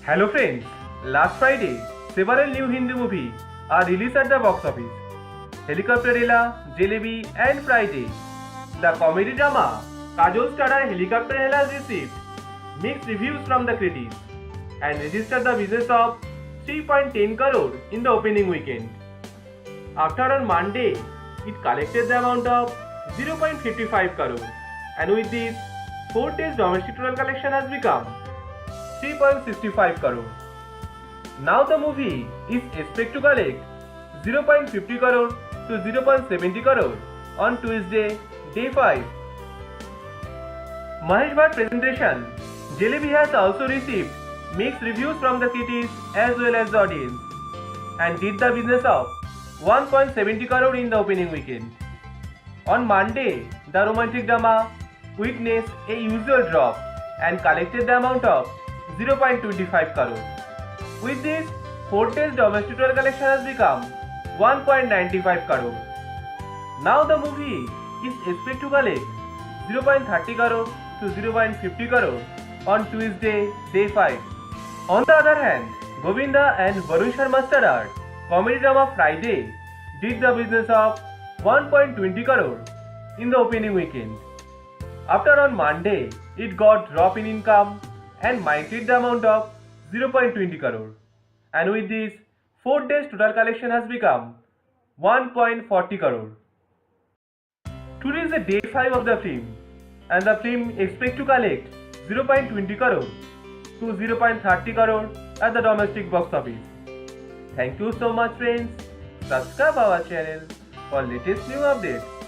Hello friends, last Friday, several new Hindi movies are released at the box office. Helicopterella, Jalebi and Friday. The comedy drama Kajol starrer Helicopterella has received mixed reviews from the critics and registered the business of 3.10 crore in the opening weekend. After on Monday, it collected the amount of 0.55 crore and with this, 4 days domestic total collection has become 3.65 crore. Now the movie is expected to collect 0.50 crore to 0.70 crore on Tuesday, day 5. Mahesh Bhatt presentation Jalebi has also received mixed reviews from the critics as well as the audience and did the business of 1.70 crore in the opening weekend. On Monday, the romantic drama witnessed a usual drop and collected the amount of 0.25 crore. With this, 4 days domestic total collection has become 1.95 crore. Now the movie is expected to collect 0.30 crore to 0.50 crore on Tuesday, day 5. On the other hand, Govinda and Varun Sharma starred comedy drama Friday did the business of 1.20 crore in the opening weekend. After on Monday, it got drop in income and might hit the amount of 0.20 crore. And with this, 4 days total collection has become 1.40 crore. Today is the day 5 of the film and the film expects to collect 0.20 crore to 0.30 crore at the domestic box office. Thank you so much friends. Subscribe our channel for latest new updates.